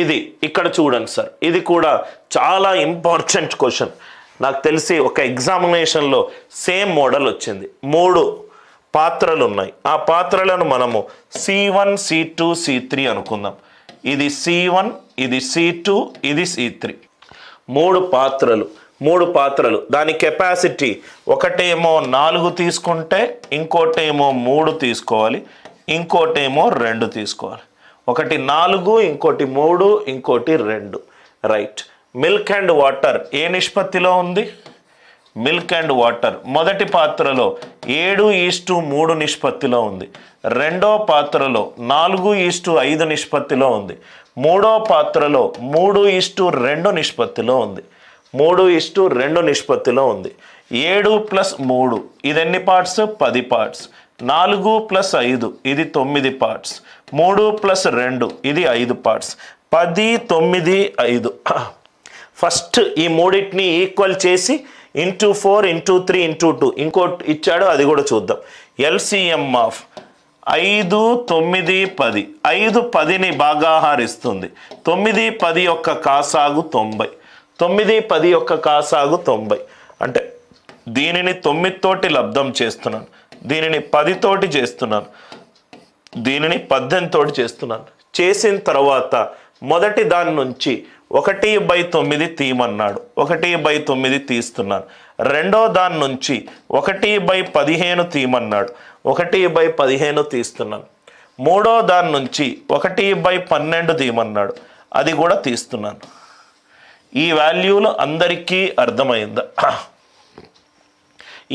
ఇది ఇక్కడ చూడండి సార్, ఇది కూడా చాలా ఇంపార్టెంట్ క్వశ్చన్. నాకు తెలిసి ఒక ఎగ్జామినేషన్లో సేమ్ మోడల్ వచ్చింది. 3 పాత్రలు ఉన్నాయి. ఆ పాత్రలను మనము C1 C2 C3 అనుకుందాం. ఇది C1, ఇది C2, ఇది C3. 3 పాత్రలు. దాని కెపాసిటీ ఒకటేమో 4 తీసుకుంటే ఇంకోటేమో 3 తీసుకోవాలి, ఇంకోటేమో 2 తీసుకోవాలి. ఒకటి 4, ఇంకోటి 3, ఇంకోటి 2. రైట్. మిల్క్ అండ్ వాటర్ ఏ నిష్పత్తిలో ఉంది? మిల్క్ అండ్ వాటర్ మొదటి పాత్రలో 7:3 నిష్పత్తిలో ఉంది. రెండో పాత్రలో 4:5 నిష్పత్తిలో ఉంది. మూడో పాత్రలో 3:2 నిష్పత్తిలో ఉంది. 3:2 నిష్పత్తిలో ఉంది. 7 + 3 ఇది ఎన్ని పార్ట్స్? 10 పార్ట్స్. 4 + 5 ఇది 9 పార్ట్స్. 3 + 2 ఇది 5 పార్ట్స్. 10, 9, 5. ఫస్ట్ ఈ మూడింటిని ఈక్వల్ చేసి ఇంటూ 4, ఇంటూ 3, ఇంటూ 2 ఇంకోటి ఇచ్చాడు, అది కూడా చూద్దాం. LCM of 5, 9, 10. 5 10ని బాగా హారిస్తుంది. 9 10 యొక్క కాసాగు 90. 9 10 యొక్క కాసాగు 90. అంటే దీనిని 9 తోటి లబ్ధం చేస్తున్నాను, దీనిని 10 తోటి చేస్తున్నాను, దీనిని 18 తోటి చేస్తున్నాను. చేసిన తర్వాత మొదటి దాని నుంచి 1/9 తీయమన్నాడు. 1/9 తీస్తున్నాను. రెండో దాని నుంచి 1/15 తీయమన్నాడు. 1/15 తీస్తున్నాను. మూడో దాని నుంచి 1/12 తీయమన్నాడు. అది కూడా తీస్తున్నాను. ఈ వాల్యూలు అందరికీ అర్థమైందా?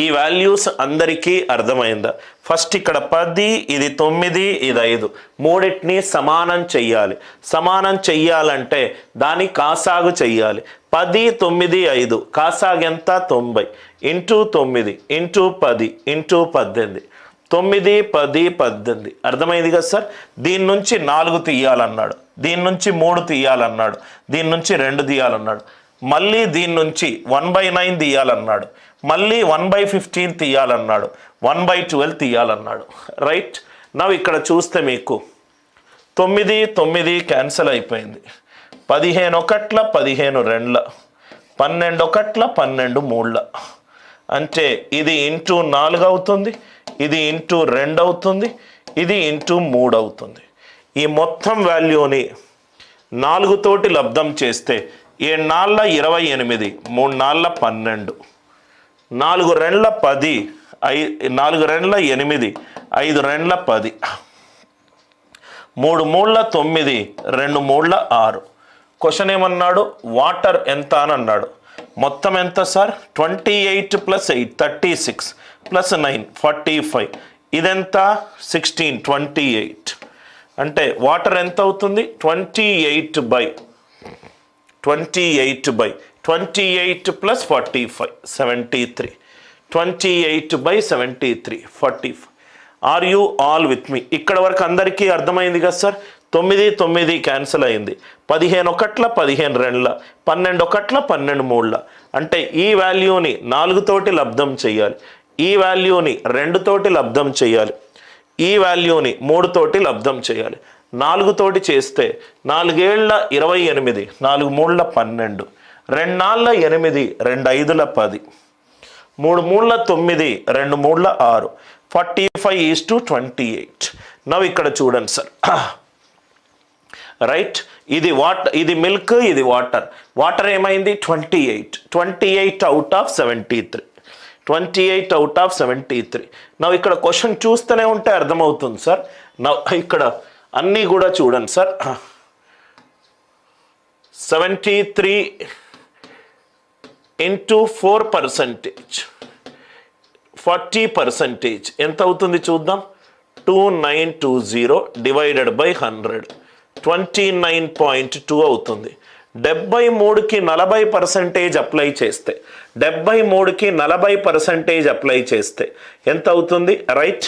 ఈ వాల్యూస్ అందరికీ అర్థమైందా? ఫస్ట్ ఇక్కడ 10, ఇది 9, ఇది 5. మూడింటిని సమానం చెయ్యాలి. సమానం చెయ్యాలంటే దాని కాసాగు చెయ్యాలి. 10, 9, 5 కాసాగు ఎంత? 90. Into 9, into 10, into 18. 9, 10, 18. అర్థమైంది కదా సార్? దీని నుంచి 4 తీయాలన్నాడు, దీని నుంచి 3 తీయాలన్నాడు, దీని నుంచి 2 తీయాలన్నాడు. మళ్ళీ దీని నుంచి 1/9 తీయాలన్నాడు, మళ్ళీ 1/15 తీయాలన్నాడు, 1/12 తీయాలన్నాడు. రైట్. నవ్వు ఇక్కడ చూస్తే మీకు 9, 9 క్యాన్సిల్ అయిపోయింది. 15 ఒకట్ల, 15 రెండ్ల, 12 ఒకట్ల, 12 మూడ్ల. అంటే ఇది ఇంటూ 4 అవుతుంది, ఇది ఇంటూ 2 అవుతుంది, ఇది ఇంటూ 3 అవుతుంది. ఈ మొత్తం వాల్యూని 4 తోటి లబ్ధం చేస్తే 7 4 28, 3 4 12, 4 రెండ్ల 10, 4 రెండ్ల 8, 5 రెండ్ల 10, 3 మూడ్ల 9, 2 మూడ్ల 6. క్వశ్చన్ ఏమన్నాడు? వాటర్ ఎంత అని అన్నాడు. మొత్తం ఎంత సార్? 28 + 8 36 + 9 45. ఇదెంత? 16 28. అంటే వాటర్ ఎంత అవుతుంది? 28 + 45 73. 28 / 73 45. ఆర్ యూ ఆల్ విత్ మీ? ఇక్కడ వరకు అందరికీ అర్థమైంది కదా సార్? 9 9 క్యాన్సిల్ అయింది. 15 ఒకట్ల, 15 రెండ్ల, 12 ఒకట్ల, 12 మూడ్ల. అంటే ఈ వాల్యూని 4 తోటి లబ్ధం చేయాలి, ఈ వాల్యూని 2 తోటి లబ్ధం చేయాలి, ఈ వాల్యూని 3 తోటి లబ్ధం చేయాలి. 4 తోటి చేస్తే 4 ఏళ్ళ 28, 4 మూడ్ల 12, 2 4 8, 2 5 10, 3 మూడ్ల 9, 2 మూడ్ల 6. 45:28. నవ్వు ఇక్కడ చూడండి సార్. రైట్. ఇది మిల్క్, ఇది వాటర్. వాటర్ ఏమైంది? 28 అవుట్ ఆఫ్ 73. 28 out of 73. నవ్వు ఇక్కడ క్వశ్చన్ చూస్తూనే ఉంటే అర్థమవుతుంది సార్. ఇక్కడ అన్నీ కూడా చూడండి సార్. 73 into 4%, 40% ఎంత అవుతుంది చూద్దాం. 2920 డివైడెడ్ బై 100 29.2 అవుతుంది. 73కి 40% అప్లై చేస్తే, 73కి 40% అప్లై చేస్తే ఎంత అవుతుంది? రైట్.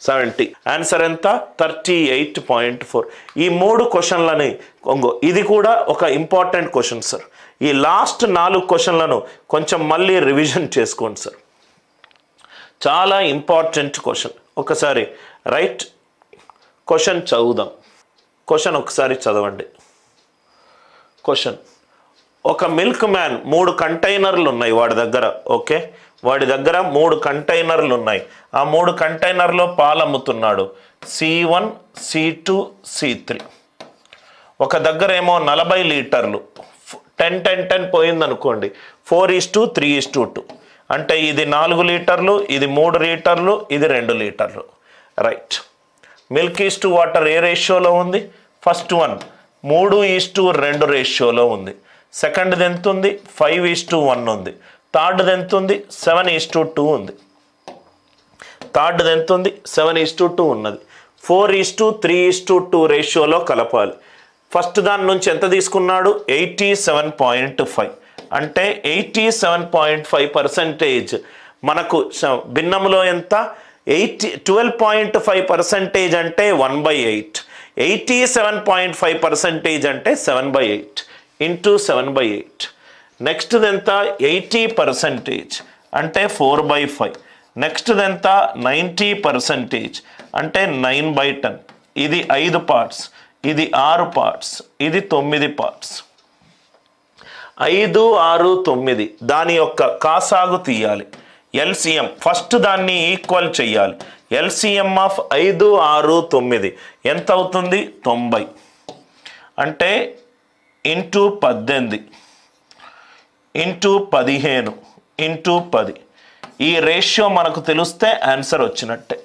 70. ఆన్సర్ ఎంత? 38.4. ఈ 3 క్వశ్చన్లని ఇది కూడా ఒక ఇంపార్టెంట్ క్వశ్చన్ సార్. ఈ లాస్ట్ 4 క్వశ్చన్లను కొంచెం మళ్ళీ రివిజన్ చేసుకోండి సార్. చాలా ఇంపార్టెంట్ క్వశ్చన్. ఒకసారి రైట్ క్వశ్చన్ చదువుదాం. క్వశ్చన్ ఒకసారి చదవండి. క్వశ్చన్. ఒక మిల్క్ మ్యాన్ 3 కంటైనర్లు ఉన్నాయి వాడి దగ్గర. ఓకే, వాడి దగ్గర 3 కంటైనర్లు ఉన్నాయి. ఆ 3 కంటైనర్లో పాలు అమ్ముతున్నాడు. C1, C2, C3. ఒక దగ్గర ఏమో 40 లీటర్లు, 10 పోయిందనుకోండి, 4:3:2. అంటే ఇది 4 లీటర్లు, ఇది 3 లీటర్లు, ఇది 2 లీటర్లు. Right. Milk is to water ఏ రేషియోలో ఉంది? ఫస్ట్ వన్ 3:2 రేషియోలో ఉంది. సెకండ్ది ఎంత ఉంది? 5:1 ఉంది. థర్డ్ది ఎంత ఉంది? 7:2 ఉంది. థర్డ్ది ఎంత ఉంది? 7:2 ఉన్నది. 4:3:2 రేషియోలో కలపాలి. ఫస్ట్ దాని నుంచి ఎంత తీసుకున్నాడు? 87.5. అంటే 87.5% మనకు భిన్నంలో ఎంత? 12.5% అంటే 1/8. 87.5% అంటే 7/8 ఇంటూ 7/8. నెక్స్ట్ ఎంత? 80% అంటే 4/5. నెక్స్ట్ ఎంత? 90% అంటే 9/10. ఇది 5 పార్ట్స్, ఇది 6 పార్ట్స్, ఇది 9 పార్ట్స్. 5, 6, 9 దాని యొక్క కాసాగు తీయాలి. ఎల్సిఎం ఫస్ట్ దాన్ని ఈక్వల్ చెయ్యాలి. ఎల్సిఎం ఆఫ్ 5, 6, 9 ఎంత అవుతుంది? 90. అంటే ఇంటూ 18 ఇంటూ 15 ఇంటూ 10. ఈ రేషియో మనకు తెలిస్తే ఆన్సర్ వచ్చినట్టే.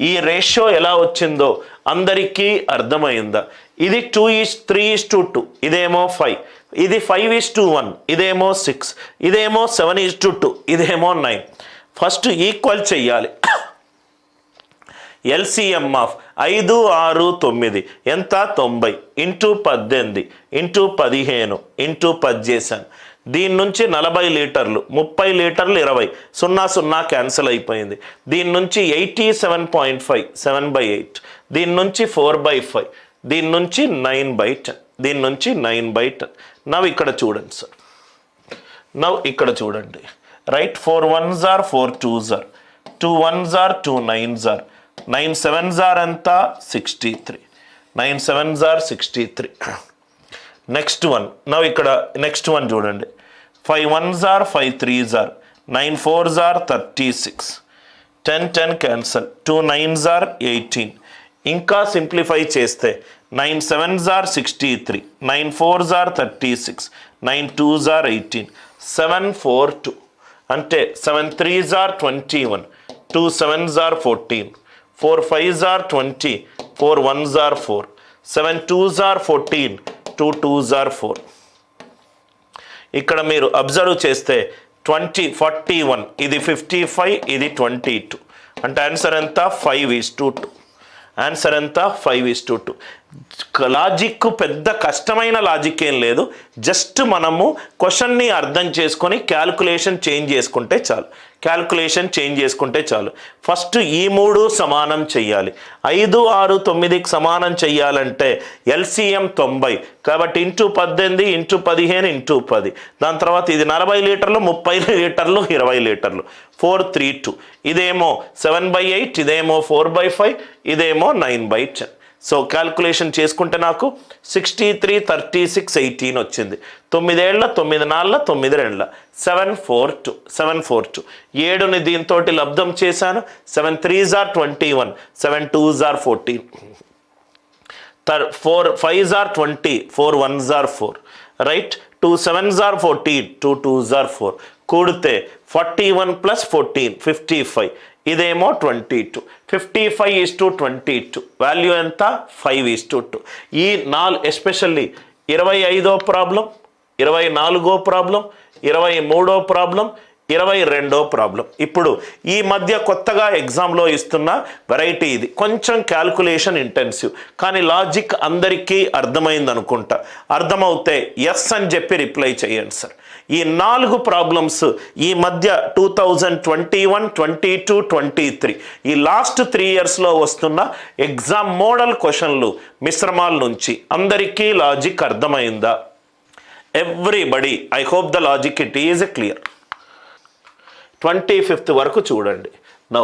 ఈ రేషియో ఎలా వచ్చిందో అందరికీ అర్థమైందా? ఇది 3:2, ఇదేమో 5, ఇది 5:1, ఇదేమో 6, ఇదేమో 7:2, ఇదేమో 9. ఫస్ట్ ఈక్వల్ చెయ్యాలి. ఎల్సిఎం ఆఫ్ 5, 6, 9 ఎంత? 90 ఇంటూ 18 ఇంటూ 15 ఇంటూ 10 చేశాను. దీని నుంచి 40 లీటర్లు, 30 లీటర్లు 20, 0 క్యాన్సిల్ అయిపోయింది. దీని నుంచి 87.5, 7/8. దీని నుంచి 4/5, దీని నుంచి 9/10, దీని నుంచి 9/10. నవ్ ఇక్కడ చూడండి సార్, నవ్ ఇక్కడ చూడండి. Right. 4 1s are 4 2s are 2 1s are 2 9s are 9 7s are ఎంత? 63. 9 7s are 63. Next one. Now ఇక్కడ నెక్స్ట్ వన్ చూడండి. 5 1s are 5 3s are 9 4s are 36. 10 cancel. 2 9s are 18. ఇంకా సింప్లిఫై చేస్తే 9 7s are 63, 9 4s are 36, 9 2s are 18, 7 4 2. అంటే 7 3s are 21, 2 7s are 14, 4 5s are 20, 4 1s are 4, 7 2s are 14, 2 2s are 4. ఇక్కడ మీరు observe చేస్తే 41, ఇది 55, ఇది 22. అంటే ఆన్సర్ ఎంత? 5:2. ఆన్సర్ ఎంత? 5:2. లాజిక్ పెద్ద కష్టమైన లాజిక్ ఏం లేదు. జస్ట్ మనము క్వశ్చన్ని అర్థం చేసుకొని క్యాల్కులేషన్ చేంజ్ చేసుకుంటే చాలు. క్యాల్కులేషన్ చేంజ్ చేసుకుంటే చాలు. ఫస్ట్ ఈ 3 సమానం చెయ్యాలి. 5 6 9కి సమానం చెయ్యాలంటే ఎల్సిఎం 90. కాబట్టి ఇంటూ 18 ఇంటూ 15 ఇంటూ 10. దాని తర్వాత ఇది 40 లీటర్లు, 30 లీటర్లు, 20 లీటర్లు. 4 3 2. ఇదేమో 7/8, ఇదేమో 4/5, ఇదేమో 9/10. సో క్యాల్కులేషన్ చేసుకుంటే నాకు 63 36 18 వచ్చింది. 9 ఏళ్ళ 9 నాళ్ళ 9 రెండ్ల 742. 742. 7ని దీంతో లబ్ధం చేశాను. 7 3s are 21, 7 2s are 14, 4 5s are 20, 4 1s are 4. Right. 2 7s are 14, 2 2s are 4. కూడితే 41 + 14 55. ఇదేమో 22. 55:22. వాల్యూ ఎంత? 5:2. ఈ 4 ఎస్పెషల్లీ 25వ ప్రాబ్లం, 24వ ప్రాబ్లం, 23వ ప్రాబ్లం, 22వ ప్రాబ్లం. ఇప్పుడు ఈ మధ్య కొత్తగా ఎగ్జామ్లో ఇస్తున్న వెరైటీ ఇది. కొంచెం క్యాల్కులేషన్ ఇంటెన్సివ్, కానీ లాజిక్ అందరికీ అర్థమైంది అనుకుంటా. అర్థమవుతే ఎస్ అని చెప్పి రిప్లై చేయండి సార్. ఈ 4 ప్రాబ్లమ్స్ ఈ మధ్య 2021, 22, 23 ఈ లాస్ట్ 3 ఇయర్స్లో వస్తున్న ఎగ్జామ్ మోడల్ క్వశ్చన్లు మిశ్రమాల నుంచి అందరికీ లాజిక్ అర్థమైందా? Everybody, I hope the logic it is clear. 25th వరకు చూడండి. నౌ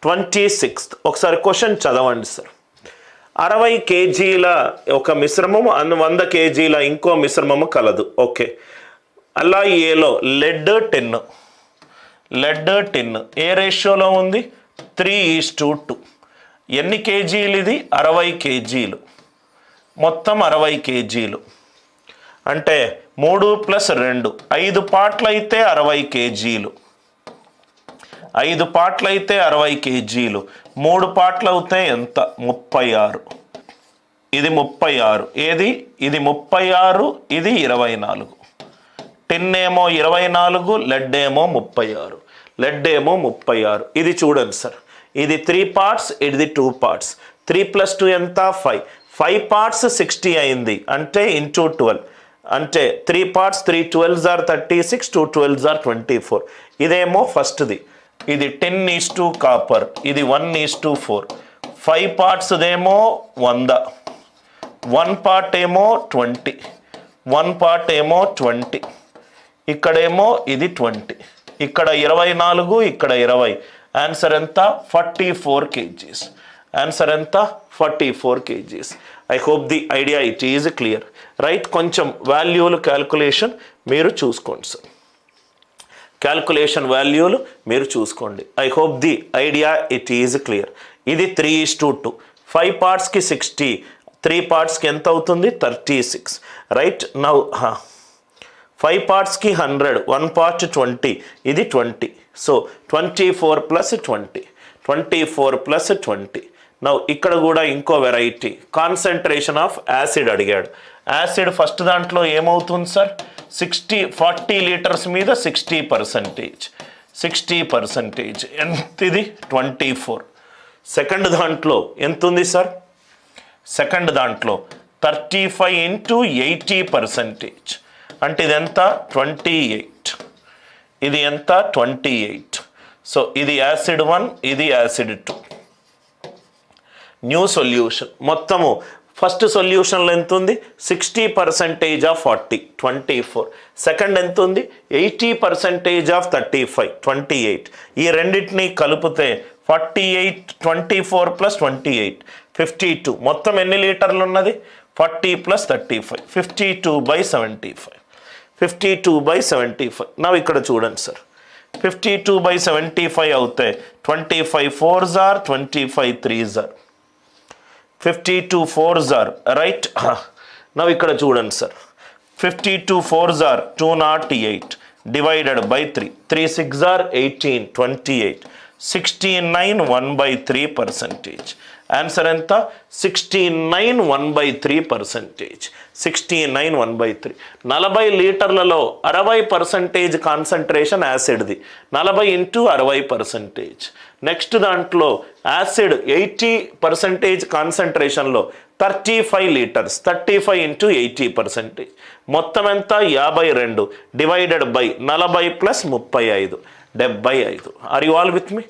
26th ఒకసారి క్వశ్చన్ చదవండి సార్. 60 కేజీల ఒక మిశ్రమము 100 కేజీల ఇంకో మిశ్రమము కలదు. ఓకే, అలా ఏలో లెడ్ టిన్ ఏ రేషియోలో ఉంది? 3:2. ఎన్ని కేజీలు ఇది? 60 కేజీలు. మొత్తం 60 కేజీలు అంటే 3 + 2 5 పార్ట్లు అయితే 60 కేజీలు. 5 పార్ట్లు అయితే 60 కేజీలు. 3 పార్ట్లు అవుతే ఎంత? 36. ఇది 36. ఏది? ఇది 36, ఇది 24. టిన్ ఏమో 24, లెడ్ ఏమో 36. ఇది చూడండి సార్, ఇది 3 పార్ట్స్, ఇది 2 పార్ట్స్. 3 + 2 ఎంత? 5. 5 పార్ట్స్ 60 అయింది అంటే ఇంటూ 12 అంటే 3 parts 3 12s are 36, 2 12s are 24. ఇదేమో ఫస్ట్ది. ఇది 10:2 కాపర్, ఇది 1:4. 5 పార్ట్స్ ఏమో 100, 1 పార్ట్ ఏమో 20, 1 పార్ట్ ఏమో 20. ఇక్కడేమో ఇది 20, ఇక్కడ 24, ఇక్కడ 20. ఆన్సర్ ఎంత? 44 kgs. ఆన్సర్ ఎంత? 44 kgs. I hope the idea it is clear, right? కొంచెం వాల్యూలు క్యాల్కులేషన్ మీరు చూసుకోండి సార్, క్యాల్కులేషన్ వాల్యూలు మీరు చూసుకోండి. I hope the idea it is clear. ఇది 3:2. 5 పార్ట్స్కి 60, 3 పార్ట్స్కి ఎంత అవుతుంది? 36, రైట్? నౌ 5 పార్ట్స్కి 100, 1 పార్ట్ 20, ఇది 20. సో 24 + 20, 24 + 20. నౌ ఇక్కడ కూడా ఇంకో వెరైటీ, కాన్సన్ట్రేషన్ ఆఫ్ యాసిడ్ అడిగాడు. యాసిడ్ ఫస్ట్ దాంట్లో ఏమవుతుంది సార్? 40 లీటర్స్ మీద 60%. 60% ఎంత? ఇది 24. సెకండ్ దాంట్లో ఎంత ఉంది సార్? సెకండ్ దాంట్లో 35 × 80%. అంటే ఇది ఎంత? 28. ఇది ఎంత? 28. సో ఇది యాసిడ్ 1, ఇది యాసిడ్ 2. న్యూ సొల్యూషన్ మొత్తము ఫస్ట్ సొల్యూషన్లో ఎంత ఉంది? 60% ఆఫ్ 40, 24. సెకండ్ ఎంత ఉంది? 80% ఆఫ్ 35, 28. ఈ రెండింటినీ కలిపితే 48, 24 + 28, 52. మొత్తం ఎన్ని లీటర్లు ఉన్నది? 40 + 35, 52/75. 52/75. నా ఇక్కడ చూడండి సార్, 52/75 అవుతాయి. 25 4s are 25 3s are 52 4s are, right? నా ఇక్కడ చూడండి sir, 52 4s are 208 divided by 3. 3 6s are 18, 28. 69 1/3%. Answer ఎంత? 69 1/3%. 69 1/3. 40 లీటర్లలో 60% కాన్సన్ట్రేషన్ యాసిడ్ది. 40 × 60%. నెక్స్ట్ దాంట్లో యాసిడ్ 80% కాన్సన్ట్రేషన్లో 35 లీటర్స్, 35 × 80%. మొత్తం ఎంత? 52 divided by 40 + 35, 75. Are you all with me?